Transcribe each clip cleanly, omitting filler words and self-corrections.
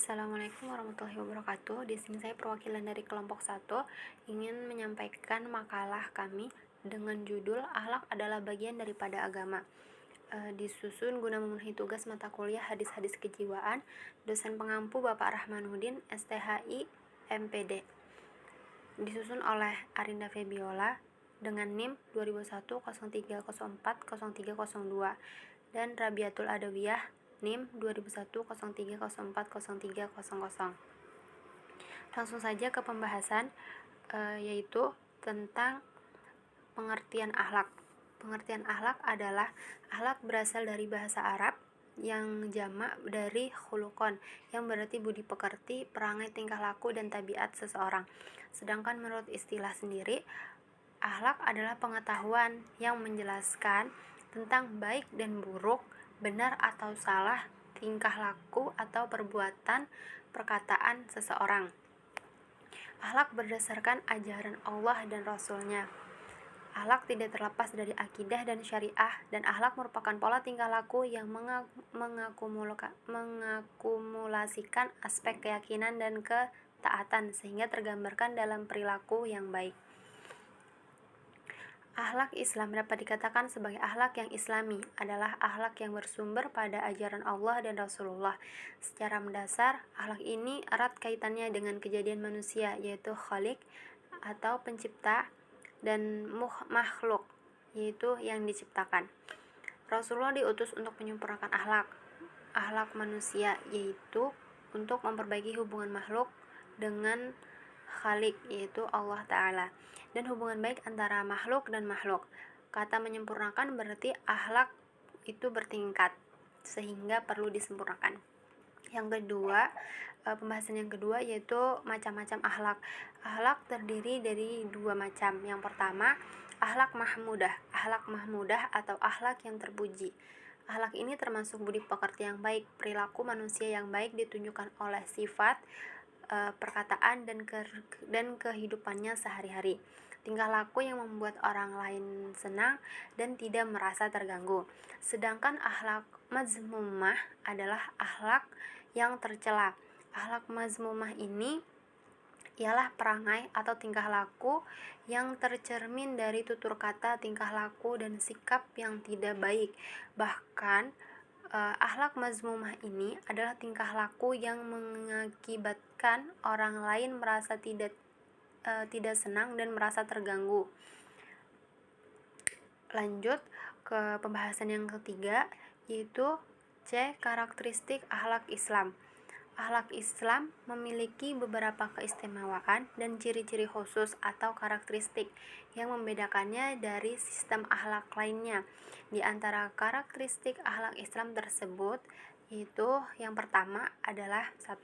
Assalamualaikum warahmatullahi wabarakatuh. Di sini saya perwakilan dari kelompok 1 ingin menyampaikan makalah kami dengan judul Akhlak adalah bagian daripada agama. Disusun guna memenuhi tugas mata kuliah hadis-hadis kejiwaan, dosen pengampu Bapak Rahmanuddin, STHI, MPD. Disusun oleh Arinda Febiola dengan NIM 2021 0304 0302 dan Rabiatul Adawiyah NIM 2001 0304 0300. Langsung saja ke pembahasan, yaitu tentang pengertian akhlak. Pengertian akhlak adalah akhlak berasal dari bahasa Arab yang jamak dari khuluqon, yang berarti budi pekerti, perangai, tingkah laku, dan tabiat seseorang. Sedangkan menurut istilah sendiri, akhlak adalah pengetahuan yang menjelaskan tentang baik dan buruk, benar atau salah, tingkah laku atau perbuatan, perkataan seseorang. Akhlak berdasarkan ajaran Allah dan Rasul-Nya. Akhlak tidak terlepas dari akidah dan syariah, dan akhlak merupakan pola tingkah laku yang mengakumulasikan aspek keyakinan dan ketaatan sehingga tergambarkan dalam perilaku yang baik. Akhlak Islam dapat dikatakan sebagai akhlak yang islami, adalah akhlak yang bersumber pada ajaran Allah dan Rasulullah. Secara mendasar, akhlak ini erat kaitannya dengan kejadian manusia, yaitu khaliq atau pencipta, dan makhluk, yaitu yang diciptakan. Rasulullah diutus untuk menyempurnakan akhlak manusia, yaitu untuk memperbaiki hubungan makhluk dengan Khalik, yaitu Allah Ta'ala, dan hubungan baik antara makhluk dan makhluk. Kata menyempurnakan berarti akhlak itu bertingkat, sehingga perlu disempurnakan. Yang kedua, pembahasan yang kedua yaitu macam-macam akhlak. Akhlak terdiri dari dua macam. Yang pertama, akhlak mahmudah. Akhlak mahmudah atau akhlak yang terpuji. Akhlak ini termasuk budi pekerti yang baik, perilaku manusia yang baik ditunjukkan oleh sifat, perkataan, dan kehidupannya sehari-hari. Tingkah laku yang membuat orang lain senang dan tidak merasa terganggu. Sedangkan akhlak mazmumah adalah akhlak yang tercela. Akhlak mazmumah ini ialah perangai atau tingkah laku yang tercermin dari tutur kata, tingkah laku, dan sikap yang tidak baik. Bahkan akhlak mazmumah ini adalah tingkah laku yang mengakibatkan orang lain merasa tidak senang dan merasa terganggu. Lanjut ke pembahasan yang ketiga, yaitu C. Karakteristik akhlak Islam. Akhlak Islam memiliki beberapa keistimewaan dan ciri-ciri khusus atau karakteristik yang membedakannya dari sistem akhlak lainnya. Di antara karakteristik akhlak Islam tersebut, yaitu yang pertama adalah 1.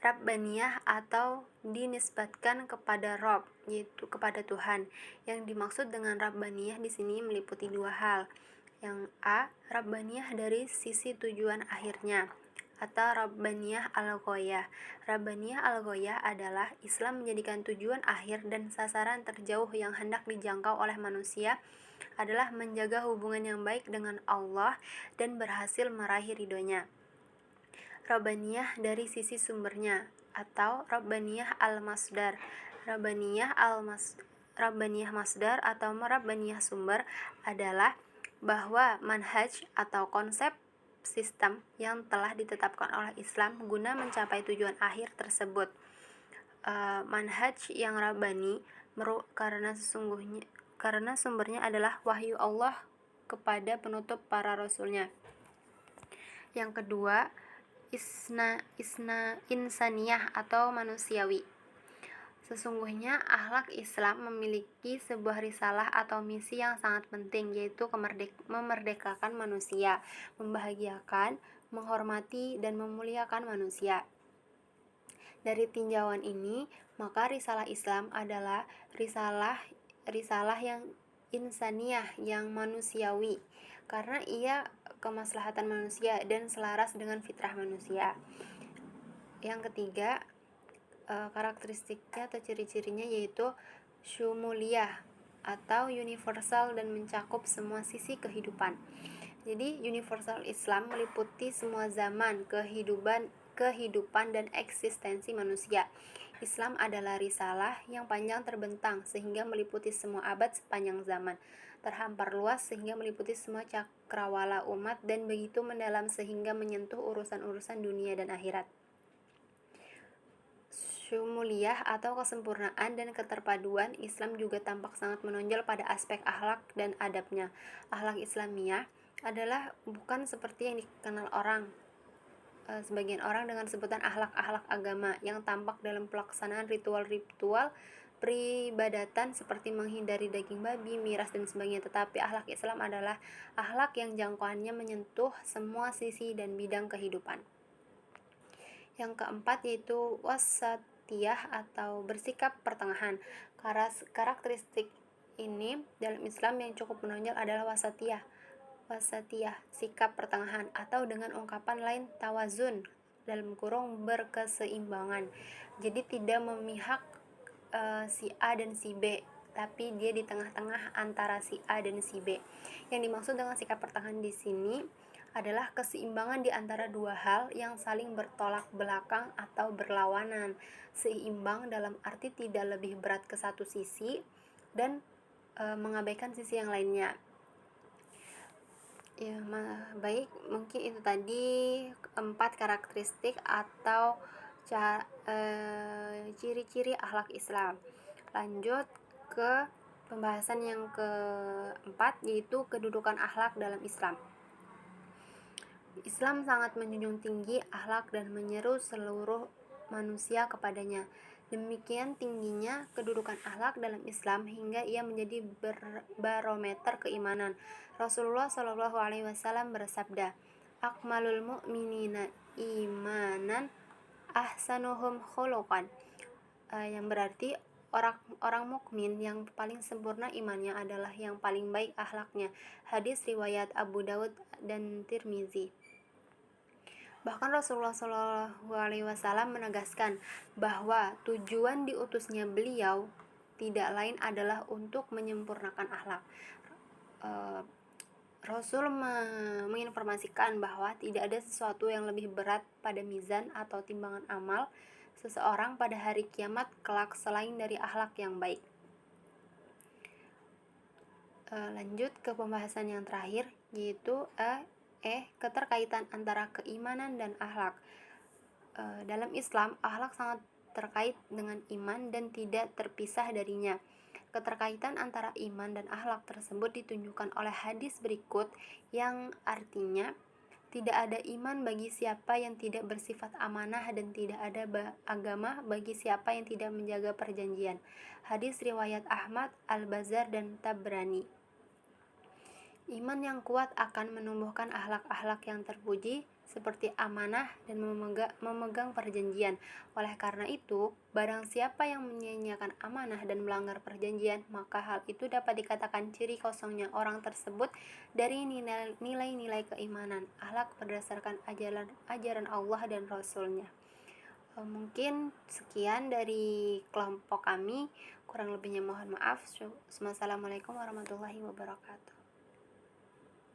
Rabbaniyah atau dinisbatkan kepada Rabb, yaitu kepada Tuhan. Yang dimaksud dengan Rabbaniyah di sini meliputi dua hal. Yang A, Rabbaniyah dari sisi tujuan akhirnya, atau Rabbaniyah al-Ghayah. Rabbaniyah al-Ghayah adalah Islam menjadikan tujuan akhir dan sasaran terjauh yang hendak dijangkau oleh manusia adalah menjaga hubungan yang baik dengan Allah dan berhasil meraih ridhonya. Rabbaniyah dari sisi sumbernya, atau Rabbaniyah al-Masdar. Rabbaniyah masdar atau Rabbaniyah sumber adalah bahwa manhaj atau konsep sistem yang telah ditetapkan oleh Islam guna mencapai tujuan akhir tersebut. Manhaj yang Rabbani karena sumbernya adalah wahyu Allah kepada penutup para rasulnya. Yang kedua, insaniyah atau manusiawi. Sesungguhnya akhlak Islam memiliki sebuah risalah atau misi yang sangat penting, yaitu memerdekakan manusia, membahagiakan, menghormati, dan memuliakan manusia. Dari tinjauan ini, maka risalah Islam adalah risalah yang insaniyah, yang manusiawi, karena ia kemaslahatan manusia dan selaras dengan fitrah manusia. Yang ketiga, karakteristiknya atau ciri-cirinya yaitu syumuliyah atau universal dan mencakup semua sisi kehidupan. Jadi universal Islam meliputi semua zaman, kehidupan dan eksistensi manusia. Islam adalah risalah yang panjang terbentang sehingga meliputi semua abad sepanjang zaman, terhampar luas sehingga meliputi semua cakrawala umat dan begitu mendalam sehingga menyentuh urusan-urusan dunia dan akhirat. Syumuliyah atau kesempurnaan dan keterpaduan Islam juga tampak sangat menonjol pada aspek akhlak dan adabnya. Akhlak Islamiyah adalah bukan seperti yang dikenal sebagian orang dengan sebutan akhlak-akhlak agama yang tampak dalam pelaksanaan ritual-ritual peribadatan seperti menghindari daging babi, miras dan sebagainya. Tetapi akhlak Islam adalah akhlak yang jangkauannya menyentuh semua sisi dan bidang kehidupan. Yang keempat yaitu wasatiyah atau bersikap pertengahan. Karakteristik ini dalam Islam yang cukup menonjol adalah wasatiyah, sikap pertengahan, atau dengan ungkapan lain tawazun dalam kurung berkeseimbangan. Jadi tidak memihak si A dan si B, tapi dia di tengah-tengah antara si A dan si B. Yang dimaksud dengan sikap pertengahan di sini adalah keseimbangan di antara dua hal yang saling bertolak belakang atau berlawanan. Seimbang dalam arti tidak lebih berat ke satu sisi dan mengabaikan sisi yang lainnya. Ya, baik, mungkin itu tadi 4 karakteristik atau ciri-ciri akhlak Islam. Lanjut ke pembahasan yang keempat, yaitu kedudukan akhlak dalam Islam. Islam sangat menjunjung tinggi akhlak dan menyeru seluruh manusia kepadanya. Demikian tingginya kedudukan akhlak dalam Islam hingga ia menjadi barometer keimanan. Rasulullah Shallallahu Alaihi Wasallam bersabda, "Akmalul mu'minina imanan ahsanuhum khuluqan," yang berarti orang mukmin yang paling sempurna imannya adalah yang paling baik akhlaknya. Hadis riwayat Abu Daud dan Tirmizi. Bahkan Rasulullah SAW menegaskan bahwa tujuan diutusnya beliau tidak lain adalah untuk menyempurnakan akhlak. Rasul menginformasikan bahwa tidak ada sesuatu yang lebih berat pada mizan atau timbangan amal seseorang pada hari kiamat kelak selain dari akhlak yang baik. Lanjut ke pembahasan yang terakhir, yaitu keterkaitan antara keimanan dan akhlak. Dalam Islam, akhlak sangat terkait dengan iman dan tidak terpisah darinya. Keterkaitan antara iman dan akhlak tersebut ditunjukkan oleh hadis berikut yang artinya, tidak ada iman bagi siapa yang tidak bersifat amanah dan tidak ada agama bagi siapa yang tidak menjaga perjanjian. Hadis riwayat Ahmad, Al-Bazzar dan Tabrani. Iman yang kuat akan menumbuhkan akhlak-akhlak yang terpuji seperti amanah dan memegang perjanjian. Oleh karena itu, barang siapa yang menyia-nyiakan amanah dan melanggar perjanjian, maka hal itu dapat dikatakan ciri kosongnya orang tersebut dari nilai-nilai keimanan, akhlak berdasarkan ajaran Allah dan Rasul-Nya. Mungkin sekian dari kelompok kami, kurang lebihnya mohon maaf. Wassalamualaikum warahmatullahi wabarakatuh.